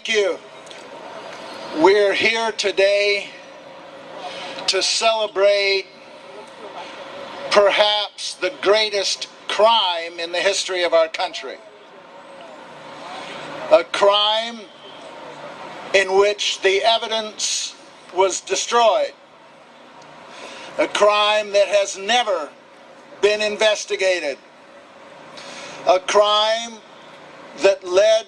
Thank you. We're here today to celebrate perhaps the greatest crime in the history of our country. A crime in which the evidence was destroyed. A crime that has never been investigated. A crime that led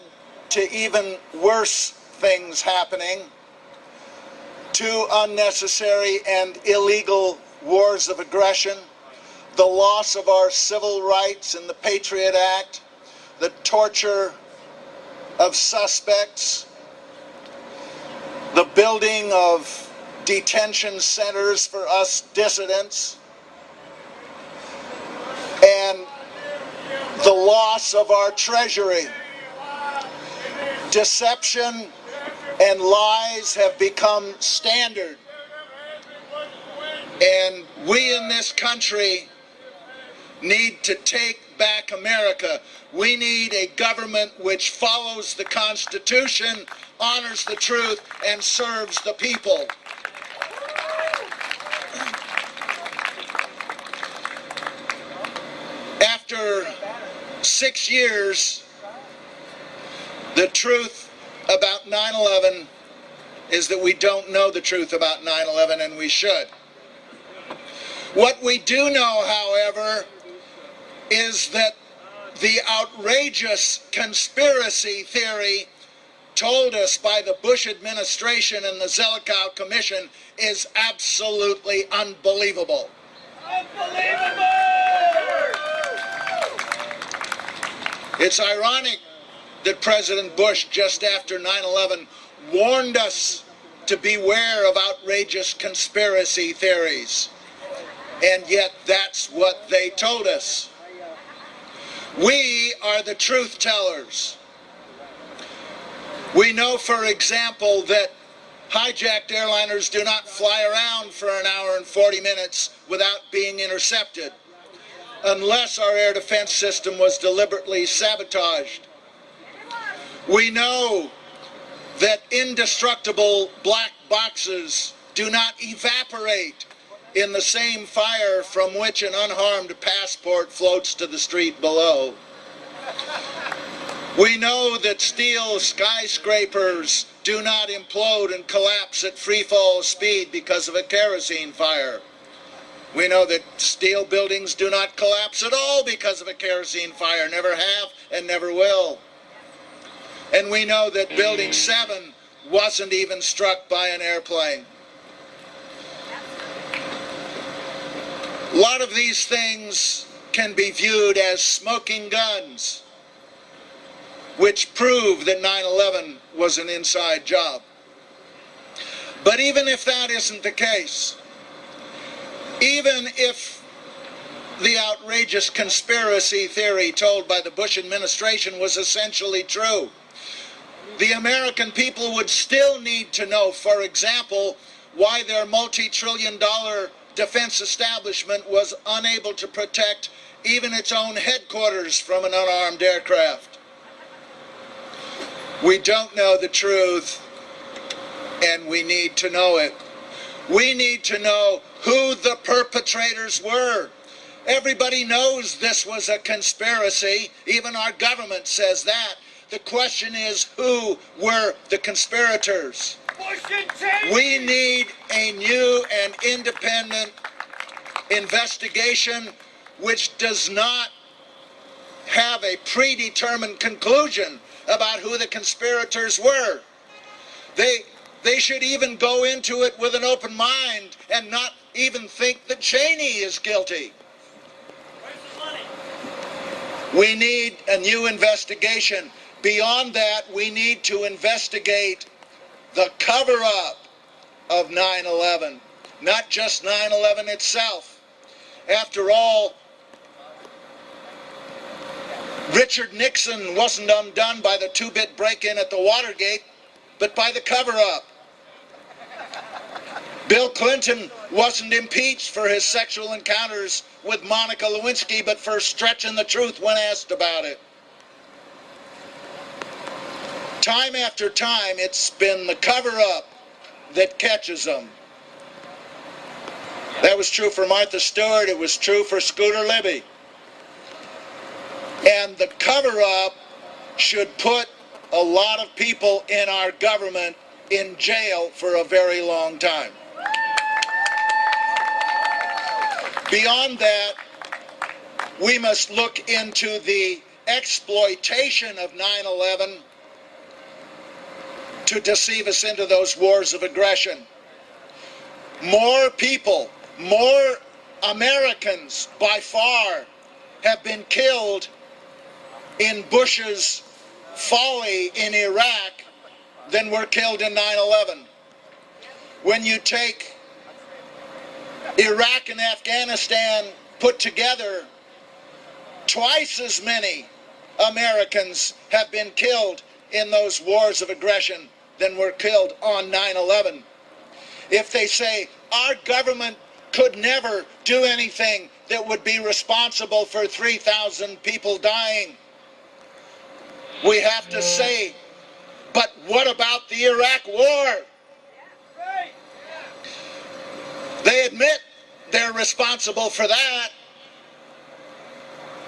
to even worse things happening, to unnecessary and illegal wars of aggression, the loss of our civil rights in the Patriot Act, the torture of suspects, the building of detention centers for us dissidents, and the loss of our treasury. Deception and lies have become standard. And we in this country need to take back America. We need a government which follows the Constitution, honors the truth, and serves the people. After 6 years, the truth about 9/11 is that we don't know the truth about 9/11, and we should. What we do know, however, is that the outrageous conspiracy theory told us by the Bush administration and the Zelikow Commission is absolutely unbelievable. Unbelievable! It's ironic that President Bush, just after 9/11, warned us to beware of outrageous conspiracy theories. And yet that's what they told us. We are the truth tellers. We know, for example, that hijacked airliners do not fly around for an hour and 40 minutes without being intercepted, unless our air defense system was deliberately sabotaged. We know that indestructible black boxes do not evaporate in the same fire from which an unharmed passport floats to the street below. We know that steel skyscrapers do not implode and collapse at free fall speed because of a kerosene fire. We know that steel buildings do not collapse at all because of a kerosene fire, never have and never will. And we know that Building 7 wasn't even struck by an airplane. A lot of these things can be viewed as smoking guns, which prove that 9/11 was an inside job. But even if that isn't the case, even if the outrageous conspiracy theory told by the Bush administration was essentially true, the American people would still need to know, for example, why their multi-trillion-dollar defense establishment was unable to protect even its own headquarters from an unarmed aircraft. We don't know the truth, and we need to know it. We need to know who the perpetrators were. Everybody knows this was a conspiracy. Even our government says that. The question is, who were the conspirators? We need a new and independent investigation which does not have a predetermined conclusion about who the conspirators were. They should even go into it with an open mind and not even think that Cheney is guilty. Where's the money? We need a new investigation. Beyond that, we need to investigate the cover-up of 9/11, not just 9/11 itself. After all, Richard Nixon wasn't undone by the 2-bit break-in at the Watergate, but by the cover-up. Bill Clinton wasn't impeached for his sexual encounters with Monica Lewinsky, but for stretching the truth when asked about it. Time after time, it's been the cover-up that catches them. That was true for Martha Stewart. It was true for Scooter Libby. And the cover-up should put a lot of people in our government in jail for a very long time. Beyond that, we must look into the exploitation of 9/11 to deceive us into those wars of aggression. More people, more Americans by far have been killed in Bush's folly in Iraq than were killed in 9/11. When you take Iraq and Afghanistan put together, twice as many Americans have been killed in those wars of aggression than were killed on 9/11. If they say our government could never do anything that would be responsible for 3,000 people dying, we have to say, but what about the Iraq War? They admit they're responsible for that,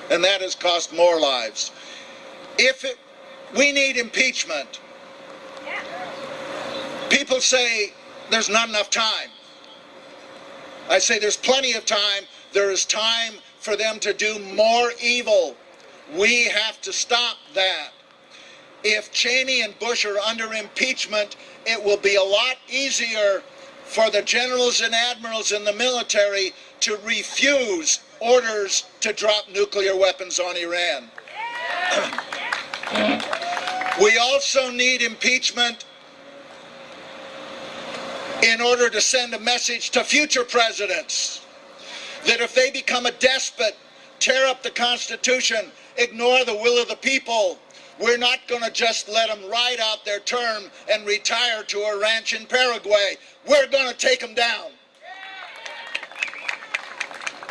and that has cost more lives. We need impeachment. People say there's not enough time. I say there's plenty of time. There is time for them to do more evil. We have to stop that. If Cheney and Bush are under impeachment, it will be a lot easier for the generals and admirals in the military to refuse orders to drop nuclear weapons on Iran. We also need impeachment in order to send a message to future presidents that if they become a despot, tear up the Constitution, ignore the will of the people, we're not going to just let them ride out their term and retire to a ranch in Paraguay. We're going to take them down.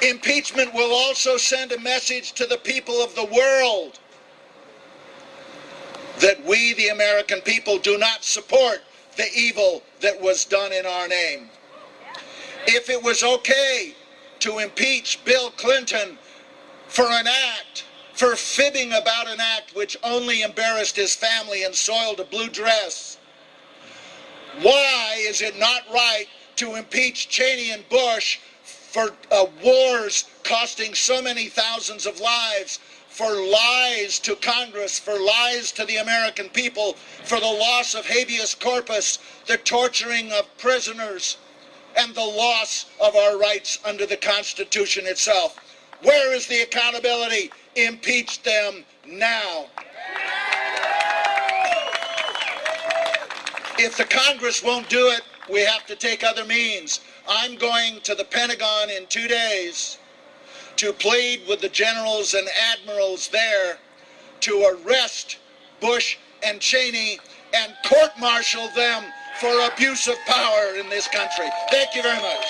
Impeachment will also send a message to the people of the world that we, the American people, do not support the evil that was done in our name. If it was okay to impeach Bill Clinton for an act, for fibbing about an act which only embarrassed his family and soiled a blue dress, why is it not right to impeach Cheney and Bush for wars costing so many thousands of lives, for lies to Congress, for lies to the American people, for the loss of habeas corpus, the torturing of prisoners, and the loss of our rights under the Constitution itself? Where is the accountability? Impeach them now. If the Congress won't do it, we have to take other means. I'm going to the Pentagon in 2 days to plead with the generals and admirals there to arrest Bush and Cheney and court-martial them for abuse of power in this country. Thank you very much.